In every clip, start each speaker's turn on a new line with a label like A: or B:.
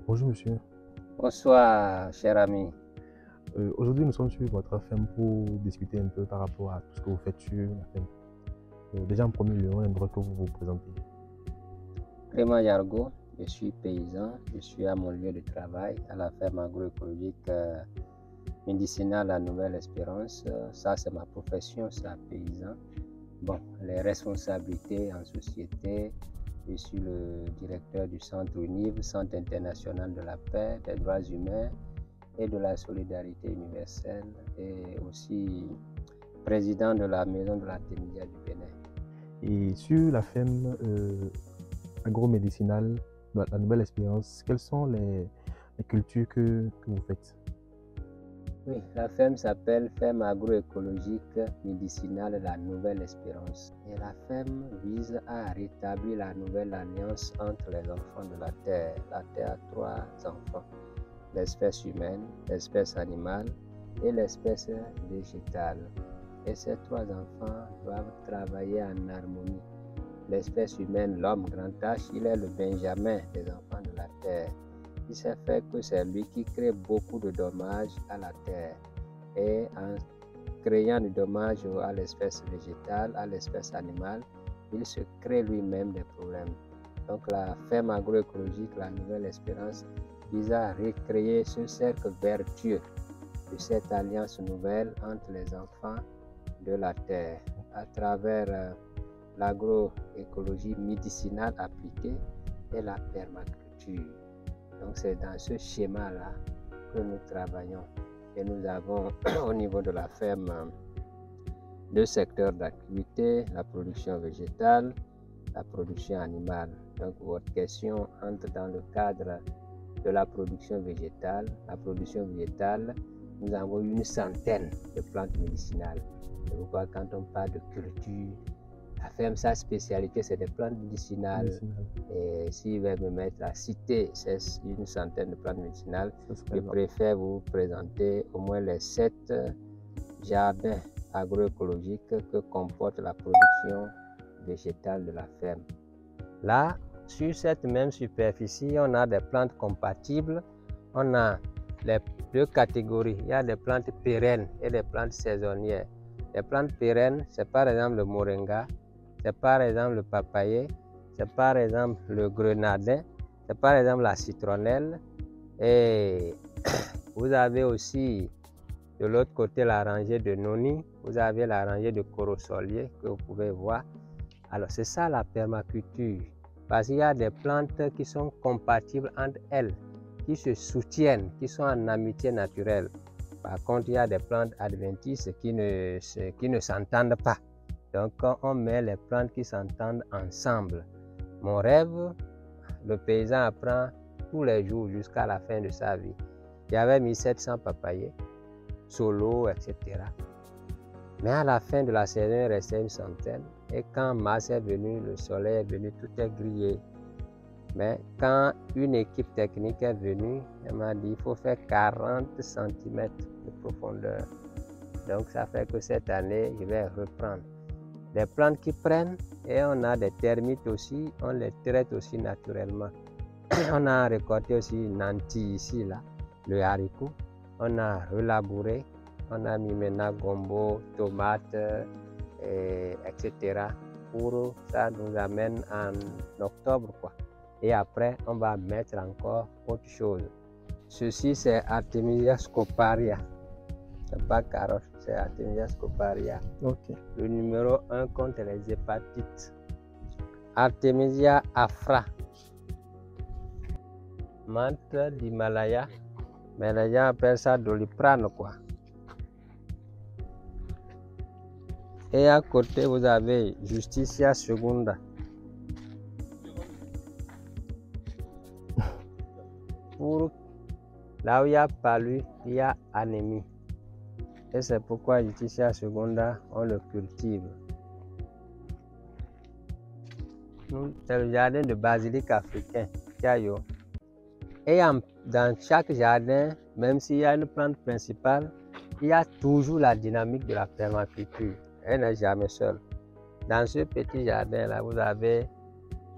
A: Bonjour monsieur.
B: Bonsoir, cher ami.
A: Aujourd'hui, nous sommes sur votre ferme pour discuter un peu par rapport à tout ce que vous faites sur la ferme. Déjà en premier lieu, on aimerait que vous vous présentiez.
B: Clément Yargo, je suis paysan, je suis à mon lieu de travail à la ferme agroécologique médicinale La Nouvelle Espérance. Ça, c'est ma profession, c'est un paysan. Bon, les responsabilités en société, je suis le directeur du centre UNIV, Centre international de la paix, des droits humains et de la solidarité universelle, et aussi président de la maison de l'artémisia du Bénin.
A: Et sur la ferme agromédicinale La Nouvelle Espérance, quelles sont les cultures que vous faites?
B: Oui, la ferme s'appelle Ferme agroécologique médicinale La Nouvelle Espérance. Et la ferme vise à rétablir la nouvelle alliance entre les enfants de la Terre. La Terre a trois enfants, l'espèce humaine, l'espèce animale et l'espèce végétale. Et ces trois enfants doivent travailler en harmonie. L'espèce humaine, l'homme grand H, il est le Benjamin des enfants de la Terre. Il s'est fait que c'est lui qui crée beaucoup de dommages à la terre, et en créant du dommage à l'espèce végétale, à l'espèce animale, il se crée lui-même des problèmes. Donc la ferme agroécologique La Nouvelle Espérance vise à recréer ce cercle vertueux de cette alliance nouvelle entre les enfants de la terre à travers l'agroécologie médicinale appliquée et la permaculture. Donc c'est dans ce schéma-là que nous travaillons. Et nous avons au niveau de la ferme deux secteurs d'activité, la production végétale, la production animale. Donc votre question entre dans le cadre de la production végétale. La production végétale, nous avons une centaine de plantes médicinales. C'est pourquoi quand on parle de culture, la ferme, sa spécialité, c'est des plantes médicinales. Et s'il va me mettre à citer une centaine de plantes médicinales, je préfère vous présenter au moins les 7 jardins agroécologiques que comporte la production végétale de la ferme. Là, sur cette même superficie, on a des plantes compatibles. On a les deux catégories. Il y a des plantes pérennes et des plantes saisonnières. Les plantes pérennes, c'est par exemple le moringa, c'est par exemple le papayer, c'est par exemple le grenadin, c'est par exemple la citronnelle. Et vous avez aussi de l'autre côté la rangée de noni, vous avez la rangée de corosolier que vous pouvez voir. Alors c'est ça la permaculture, parce qu'il y a des plantes qui sont compatibles entre elles, qui se soutiennent, qui sont en amitié naturelle. Par contre, il y a des plantes adventices qui ne s'entendent pas. Donc, on met les plantes qui s'entendent ensemble. Mon rêve, le paysan apprend tous les jours jusqu'à la fin de sa vie. J'avais mis 700 papayers, solo, etc. Mais à la fin de la saison, il restait une centaine. Et quand mars est venu, le soleil est venu, tout est grillé. Mais quand une équipe technique est venue, elle m'a dit qu'il faut faire 40 cm de profondeur. Donc ça fait que cette année, je vais reprendre. Des plantes qui prennent, et on a des termites aussi, on les traite aussi naturellement. On a récolté aussi une lentille ici, là, le haricot. On a relabouré, on a mis maintenant gombo, tomates, etc. Pour ça nous amène en octobre, quoi. Et après, on va mettre encore autre chose. Ceci, c'est Artemisia scoparia. C'est pas carotte, c'est Artemisia scoparia.
A: Okay.
B: Le numéro 1 contre les hépatites. Artemisia afra. Menthe d'Himalaya. Mais les gens appellent ça doliprane, quoi. Et à côté, vous avez Justicia secunda. Pour là où il y a palu, il y a anémie. Et c'est pourquoi Justicia secunda, on le cultive. C'est le jardin de basilic africain, Tiayo. Et dans chaque jardin, même s'il y a une plante principale, il y a toujours la dynamique de la permaculture. Elle n'est jamais seule. Dans ce petit jardin-là, vous avez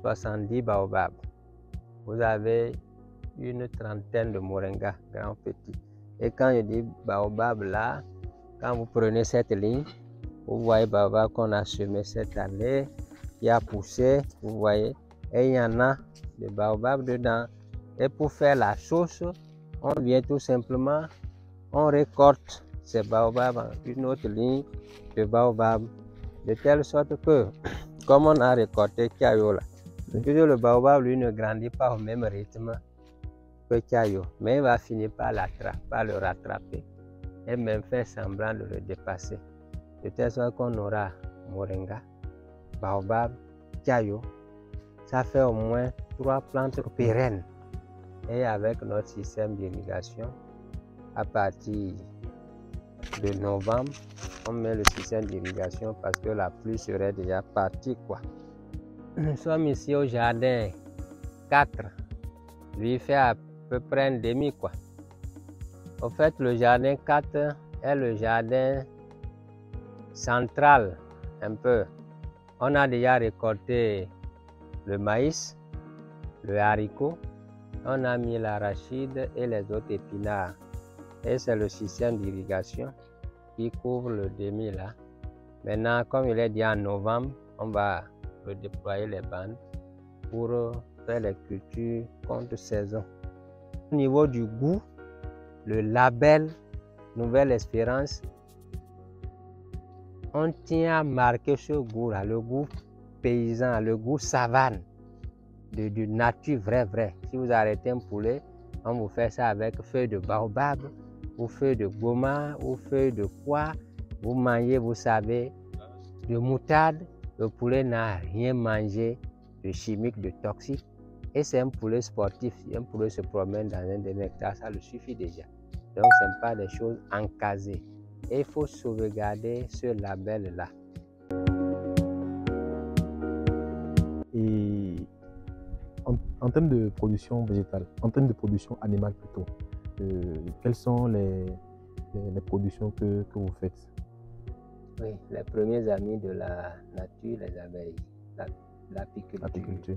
B: 70 baobabs. Vous avez une trentaine de moringas, grands petits. Et quand je dis baobab là, quand vous prenez cette ligne, vous voyez baobab qu'on a semé cette année, qui a poussé, vous voyez, et il y en a de baobab dedans. Et pour faire la sauce, on vient tout simplement, on récolte ces baobabs en une autre ligne de baobab, de telle sorte que, comme on a récolté Tiayo là, toujours le baobab lui ne grandit pas au même rythme que Tiayo, mais il va finir par le rattraper et même faire semblant de le dépasser. De telle sorte qu'on aura moringa, baobab, Tiayo. Ça fait au moins 3 plantes pérennes. Et avec notre système d'irrigation, à partir de novembre, on met le système d'irrigation parce que la pluie serait déjà partie, quoi. Nous sommes ici au jardin 4. Lui fait à peu près un demi, quoi. En fait, le jardin 4 est le jardin central, un peu. On a déjà récolté le maïs, le haricot, on a mis l'arachide et les autres épinards. Et c'est le système d'irrigation qui couvre le demi là. Maintenant, comme il est dit en novembre, on va redéployer les bandes pour faire les cultures contre saison. Au niveau du goût, le label Nouvelle Espérance, on tient à marquer ce goût-là, le goût paysan, le goût savane, de nature vrai. Si vous arrêtez un poulet, on vous fait ça avec feuilles de baobab, ou feuilles de goma, ou feuilles de pois. Vous mangez, vous savez, de moutarde. Le poulet n'a rien mangé de chimique, de toxique. Et c'est un poulet sportif. Si un poulet se promène dans un hectare, ça le suffit déjà. Donc, ce n'est pas des choses encasées. Et il faut sauvegarder ce label-là.
A: Et en termes de production végétale, en termes de production animale plutôt, quelles sont les productions que vous faites?
B: Oui, les premiers amis de la nature, les abeilles, l'apiculture.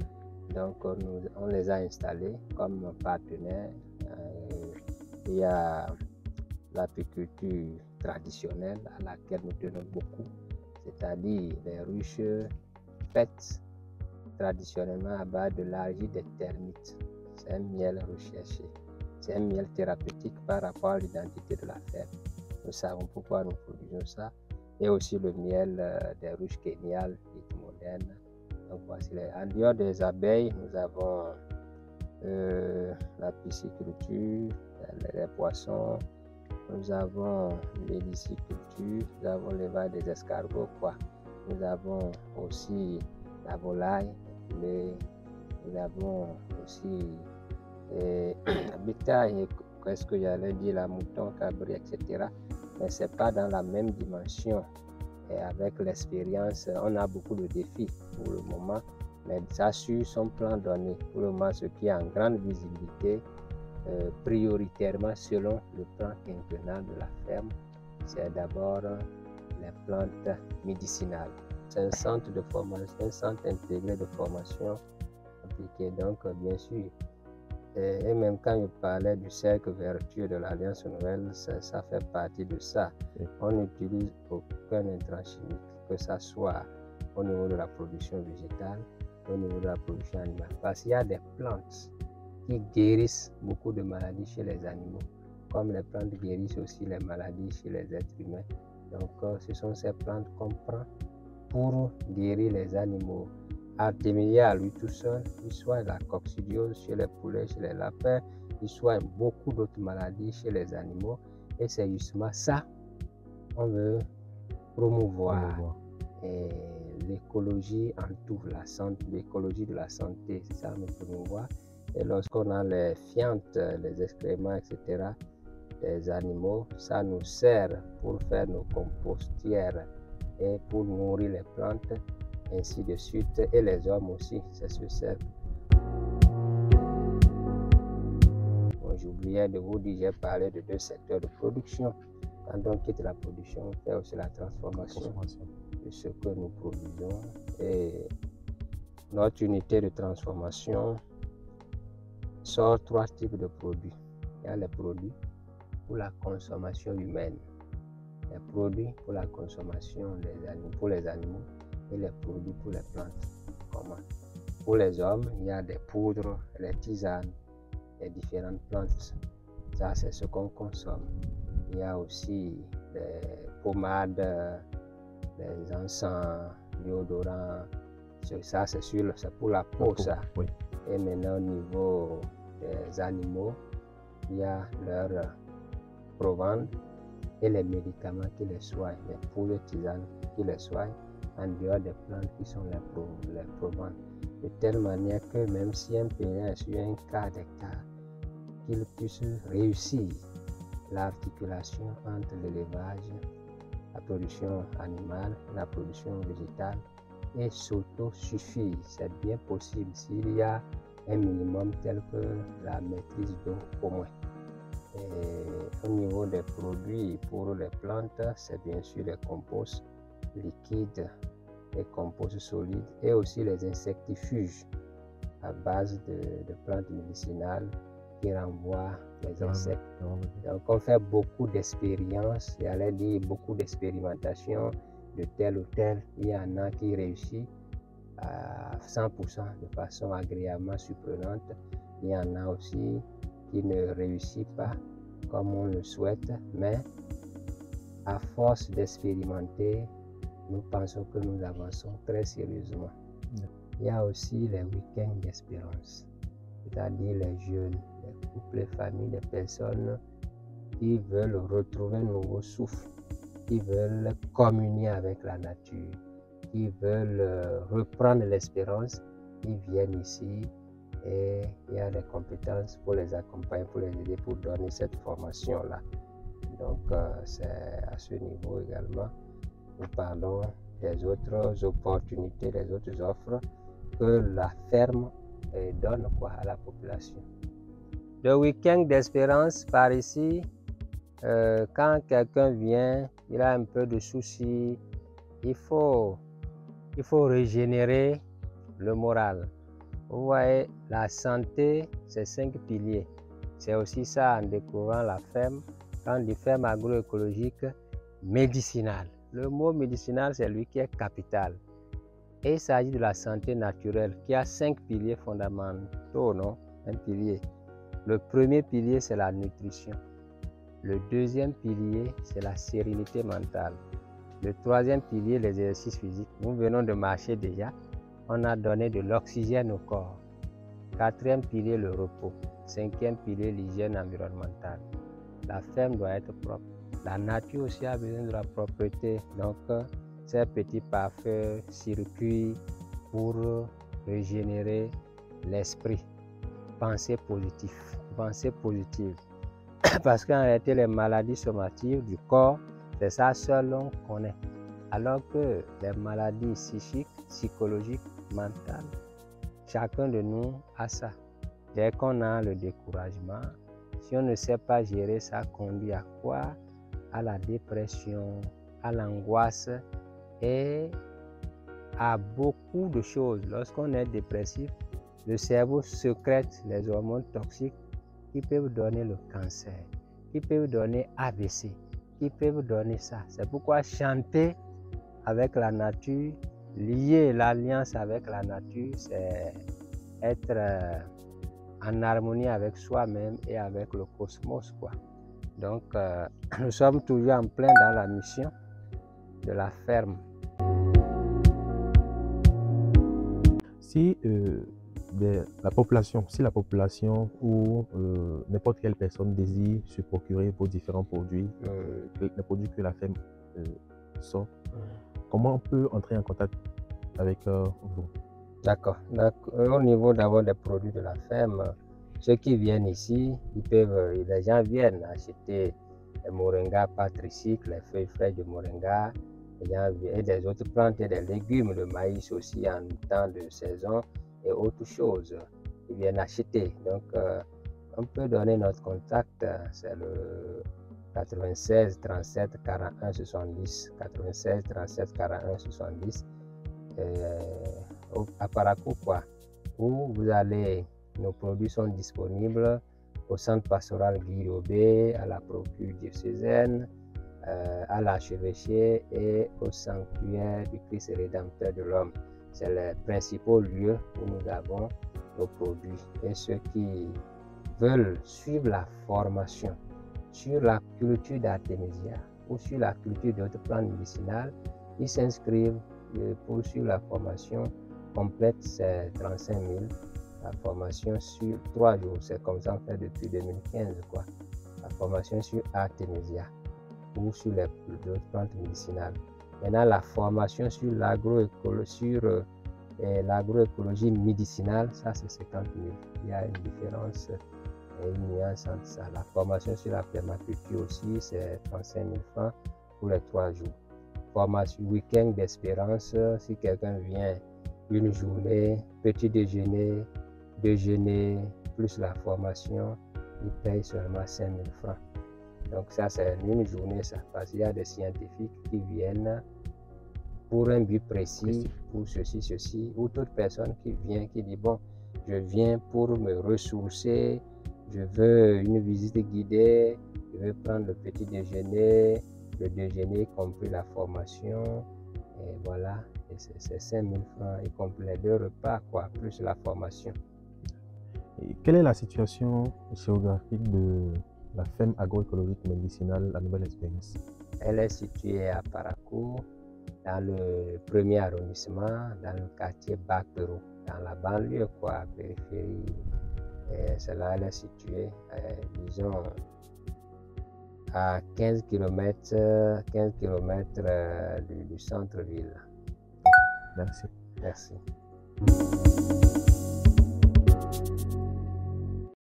B: Donc, on les a installés comme partenaires. Il y a l'apiculture traditionnelle à laquelle nous tenons beaucoup, c'est-à-dire les ruches faites traditionnellement à base de l'argile des termites. C'est un miel recherché. C'est un miel thérapeutique par rapport à l'identité de la ferme. Nous savons pourquoi nous produisons ça. Et aussi le miel des ruches kéniales, dites modernes. Donc voici en dehors des abeilles, nous avons la pisciculture, les poissons, nous avons l'héliciculture, nous avons l'élevage des escargots, quoi. Nous avons aussi la volaille, nous avons aussi l'habitat, qu'est-ce que j'allais dire, la mouton, cabri, etc. Mais ce n'est pas dans la même dimension. Et avec l'expérience, on a beaucoup de défis pour le moment, mais ça suit son plan donné. Pour le moment, ce qui est en grande visibilité, prioritairement selon le plan quinquennal de la ferme, c'est d'abord les plantes médicinales. C'est un centre de formation, un centre intégré de formation appliquée. Donc, bien sûr, et même quand je parlais du cercle vertueux de l'Alliance Nouvelle, ça fait partie de ça. On n'utilise aucun intrant chimique, que ce soit au niveau de la production végétale, au niveau de la production animale. Parce qu'il y a des plantes qui guérissent beaucoup de maladies chez les animaux, comme les plantes guérissent aussi les maladies chez les êtres humains. Donc, ce sont ces plantes qu'on prend pour guérir les animaux. Artémisia, lui tout seul, il soigne la coccidiose chez les poulets, chez les lapins, il soigne beaucoup d'autres maladies chez les animaux. Et c'est justement ça qu'on veut promouvoir. Et l'écologie en tout, la santé, l'écologie de la santé, c'est ça qu'on veut promouvoir. Et lorsqu'on a les fientes, les excréments, etc., des animaux, ça nous sert pour faire nos compostières et pour nourrir les plantes, ainsi de suite, et les hommes aussi, c'est ce cercle. Bon, j'oubliais de vous dire, j'ai parlé de 2 secteurs de production. Quand on quitte la production, on fait aussi la transformation de ce que nous produisons. Et notre unité de transformation sort trois types de produits. Il y a les produits pour la consommation humaine, les produits pour la consommation pour les animaux et les produits pour les plantes. Comment? Pour les hommes, il y a des poudres, les tisanes, les différentes plantes. Ça, c'est ce qu'on consomme. Il y a aussi des pommades, des encens, déodorants. Ça, c'est pour la peau, ça.
A: Oui.
B: Et maintenant, au niveau des animaux, il y a leur provende et les médicaments qui les soignent, les poudres tisanes qui les soignent, en dehors des plantes qui sont les provandes. De telle manière que même si un paysan est sur un quart d'hectare, qu'il puisse réussir l'articulation entre l'élevage, la production animale, la production végétale et s'auto-suffire. C'est bien possible s'il y a un minimum tel que la maîtrise d'eau au moins. Et au niveau des produits pour les plantes, c'est bien sûr les composts liquides, les composts solides et aussi les insectifuges à base de plantes médicinales qui renvoient les insectes. Donc on fait beaucoup d'expériences, j'allais dire beaucoup d'expérimentation de tel ou tel. Il y en a qui réussissent à 100% de façon agréablement surprenante. Il y en a aussi qui ne réussit pas comme on le souhaite, mais à force d'expérimenter, nous pensons que nous avançons très sérieusement. Il y a aussi les week-ends d'espérance, c'est-à-dire les jeunes, les couples, les familles, les personnes qui veulent retrouver un nouveau souffle, qui veulent communier avec la nature, qui veulent reprendre l'espérance, qui viennent ici. Et il y a des compétences pour les accompagner, pour les aider, pour donner cette formation-là. Donc, c'est à ce niveau également, nous parlons des autres opportunités, des autres offres que la ferme donne à la population. Le week-end d'espérance par ici, quand quelqu'un vient, il a un peu de soucis, il faut régénérer le moral. Vous voyez, la santé, c'est 5 piliers. C'est aussi ça en découvrant la ferme. Quand on dit ferme agroécologique médicinale. Le mot médicinal, c'est lui qui est capital. Et il s'agit de la santé naturelle qui a 5 piliers fondamentaux, non? Un pilier. Le premier pilier, c'est la nutrition. Le deuxième pilier, c'est la sérénité mentale. Le troisième pilier, les exercices physiques. Nous venons de marcher déjà. On a donné de l'oxygène au corps. Quatrième pilier, le repos. Cinquième pilier, l'hygiène environnementale. La ferme doit être propre. La nature aussi a besoin de la propreté. Donc, ces petits parfaits circuits pour régénérer l'esprit. Pensée positive. Parce qu'en réalité, les maladies somatiques du corps, c'est ça seul qu'on connaît. Alors que les maladies psychologiques, mentales, chacun de nous a ça. Dès qu'on a le découragement, si on ne sait pas gérer, ça conduit à quoi? À la dépression, à l'angoisse et à beaucoup de choses. Lorsqu'on est dépressif, le cerveau sécrète les hormones toxiques qui peuvent donner le cancer, qui peuvent donner AVC, qui peuvent donner ça. C'est pourquoi chanter avec la nature, lier l'alliance avec la nature, c'est être en harmonie avec soi-même et avec le cosmos, quoi. Donc, nous sommes toujours en plein dans la mission de la ferme.
A: Si la population ou n'importe quelle personne désire se procurer vos différents produits, les produits que la ferme sort, comment on peut entrer en contact avec vous?
B: D'accord. Au niveau d'abord des produits de la ferme, ceux qui viennent ici, les gens viennent acheter les moringa patriciques, les feuilles fraîches de moringa, et des autres plantes et des légumes, le maïs aussi en temps de saison et autres choses. Ils viennent acheter. Donc, on peut donner notre contact, c'est le 96 37 41 70. 96 37 41 70. À Parakou, quoi. Où vous allez Nos produits sont disponibles au centre pastoral Guy Robé, à la procure diocésaine, à l'archevêché et au sanctuaire du Christ Rédempteur de l'homme. C'est les principaux lieux où nous avons nos produits. Et ceux qui veulent suivre la formation sur la culture d'Artémisia ou sur la culture d'autres plantes médicinales, ils s'inscrivent pour suivre la formation complète, c'est 35 000. La formation sur 3 jours, c'est comme ça on fait depuis 2015, quoi. La formation sur Artémisia ou sur les d'autres plantes médicinales. Maintenant, la formation sur l'agroécologie médicinale, ça c'est 50 000. Il y a une différence et une nuance entre ça. La formation sur la permaculture aussi, c'est 35 000 francs pour les 3 jours. Formation week-end d'espérance, si quelqu'un vient une journée, petit déjeuner, plus la formation, il paye seulement 5 000 francs. Donc ça, c'est une journée, ça, parce qu'il y a des scientifiques qui viennent pour un but précis, pour ceci, ou toute personne qui vient, qui dit, bon, je viens pour me ressourcer, je veux une visite guidée, je veux prendre le petit déjeuner, le déjeuner compris la formation, et voilà, et c'est 5 000 francs, y compris les 2 repas, quoi, plus la formation.
A: Et quelle est la situation géographique de la ferme agroécologique médicinale La Nouvelle Espérance?
B: Elle est située à Paracourt, dans le 1er arrondissement, dans le quartier Bac-Perou, dans la banlieue, quoi, périphérie. C'est là elle est située, disons, à 15 km du centre-ville.
A: Merci.
B: Merci.